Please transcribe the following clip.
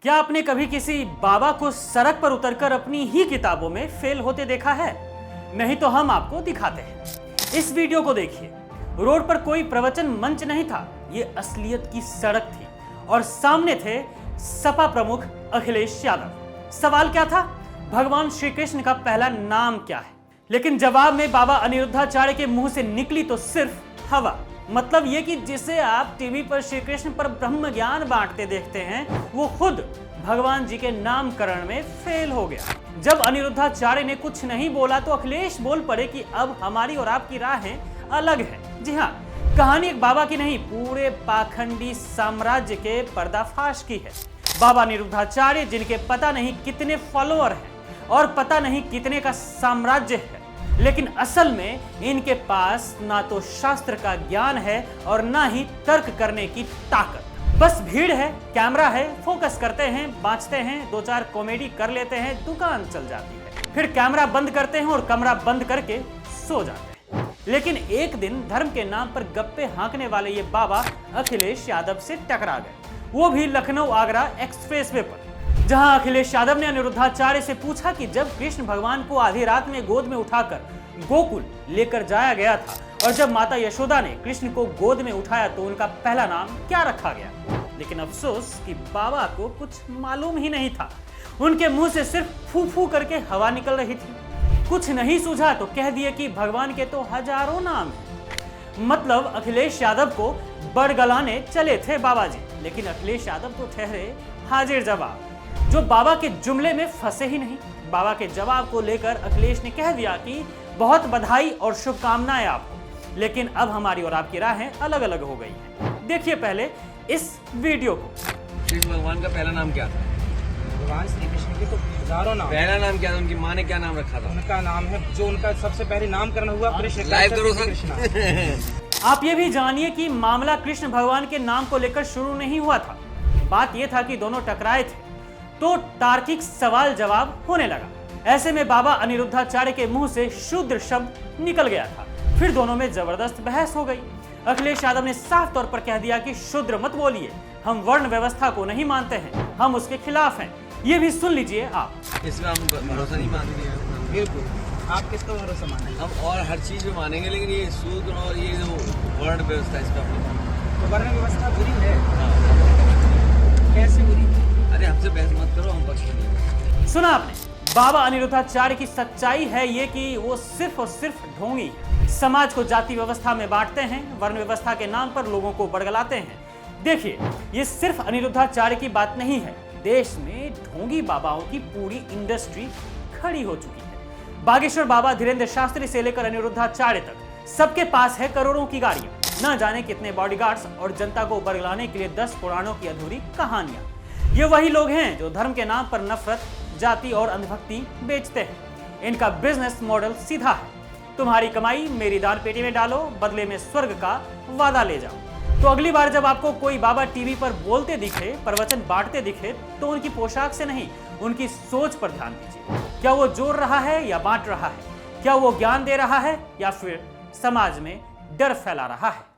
क्या आपने कभी किसी बाबा को सड़क पर उतरकर अपनी ही किताबों में फेल होते देखा है? नहीं तो हम आपको दिखाते हैं। इस वीडियो को देखिए। रोड पर कोई प्रवचन मंच नहीं था, ये असलियत की सड़क थी और सामने थे सपा प्रमुख अखिलेश यादव। सवाल क्या था? भगवान श्री कृष्ण का पहला नाम क्या है? लेकिन जवाब में बाबा अनिरुद्धाचार्य के मुंह से निकली तो सिर्फ हवा। मतलब ये कि जिसे आप टीवी पर श्री कृष्ण पर ब्रह्म ज्ञान बांटते देखते हैं, वो खुद भगवान जी के नामकरण में फेल हो गया। जब अनिरुद्धाचार्य ने कुछ नहीं बोला तो अखिलेश बोल पड़े कि अब हमारी और आपकी राहें अलग हैं। जी हाँ, कहानी एक बाबा की नहीं, पूरे पाखंडी साम्राज्य के पर्दाफाश की है। बाबा अनिरुद्धाचार्य, जिनके पता नहीं कितने फॉलोअर हैं और पता नहीं कितने का साम्राज्य है, लेकिन असल में इनके पास ना तो शास्त्र का ज्ञान है और ना ही तर्क करने की ताकत। बस भीड़ है, कैमरा है, फोकस करते हैं, बाँचते हैं, दो चार कॉमेडी कर लेते हैं, दुकान चल जाती है। फिर कैमरा बंद करते हैं और कमरा बंद करके सो जाते हैं। लेकिन एक दिन धर्म के नाम पर गप्पे हाँकने वाले ये बाबा अखिलेश यादव से टकरा गए, वो भी लखनऊ आगरा एक्सप्रेसवे पर, जहां अखिलेश यादव ने अनिरुद्धाचार्य से पूछा कि जब कृष्ण भगवान को आधी रात में गोद में उठाकर गोकुल लेकर जाया गया था और जब माता यशोदा ने कृष्ण को गोद में उठाया तो उनका पहला नाम क्या रखा गया? लेकिन अफसोस कि बाबा को कुछ मालूम ही नहीं था। उनके मुंह से सिर्फ फू फू करके हवा निकल रही थी। कुछ नहीं सूझा तो कह दिए कि भगवान के तो हजारों नाम हैं। मतलब अखिलेश यादव को बड़गलाने चले थे बाबा जी, लेकिन अखिलेश यादव तो ठहरे हाजिर जवाब, जो बाबा के जुमले में फंसे ही नहीं। बाबा के जवाब को लेकर अखिलेश ने कह दिया कि बहुत बधाई और शुभकामनाएं आपको, लेकिन अब हमारी और आपकी राहें अलग अलग हो गई हैं। देखिए पहले इस वीडियो को। कृष्ण भगवान का पहला नाम क्या था? भगवान श्री कृष्ण के तो हजारों नाम। पहला नाम क्या था? उनकी माँ ने क्या नाम रखा था? उनका नाम है, जो उनका सबसे पहले नामकरण हुआ कृष्ण। लाइव करो सर। आप ये भी जानिए कि मामला कृष्ण भगवान के नाम को लेकर शुरू नहीं हुआ था। बात यह था कि दोनों टकराए थे तो तार्किक सवाल जवाब होने लगा। ऐसे में बाबा अनिरुद्धाचार्य के मुंह से शूद्र शब्द निकल गया था। फिर दोनों में जबरदस्त बहस हो गई। अखिलेश यादव ने साफ तौर पर कह दिया कि शूद्र मत बोलिए, हम वर्ण व्यवस्था को नहीं मानते हैं, हम उसके खिलाफ हैं। ये भी सुन लीजिए आप। इसमें हम भरोसा नहीं मानते हैं। बिल्कुल, आप किसका भरोसा मानेंगे? हम और हर चीज में मानेंगे, लेकिन ये सूत्र और ये जो वर्ण व्यवस्था है, इसका तो वर्ण व्यवस्था बुरी है। कैसे बुरी? अरे हमसे बहस मत करो, हम पक्ष में नहीं। सुना आपने? बाबा अनिरुद्धाचार्य की सच्चाई है ये कि वो सिर्फ और सिर्फ ढोंगी है। समाज को जाति व्यवस्था में बांटते हैं, वर्ण व्यवस्था के नाम पर लोगों को बड़गलाते हैं। देखिए, ये सिर्फ अनिरुद्धाचार्य की बात नहीं है, देश में ढोंगी बाबाओं की पूरी इंडस्ट्री खड़ी हो चुकी है। बागेश्वर बाबा धीरेन्द्र शास्त्री से लेकर अनिरुद्धाचार्य तक सबके पास है करोड़ों की गाड़ियां, न जाने कितने बॉडीगार्ड्स और जनता को बरगलाने के लिए 10 पुराणों की अधूरी कहानियां। ये वही लोग हैं जो धर्म के नाम पर नफरत, जाति और अंधभक्ति बेचते हैं। इनका बिजनेस मॉडल सीधा है, तुम्हारी कमाई मेरी दान पेटी में डालो, बदले में स्वर्ग का वादा ले जाओ। तो अगली बार जब आपको कोई बाबा टीवी पर बोलते दिखे, प्रवचन बांटते दिखे, तो उनकी पोशाक से नहीं, उनकी सोच पर ध्यान दीजिए। क्या वो जोड़ रहा है या बांट रहा है? क्या वो ज्ञान दे रहा है या फिर समाज में डर फैला रहा है?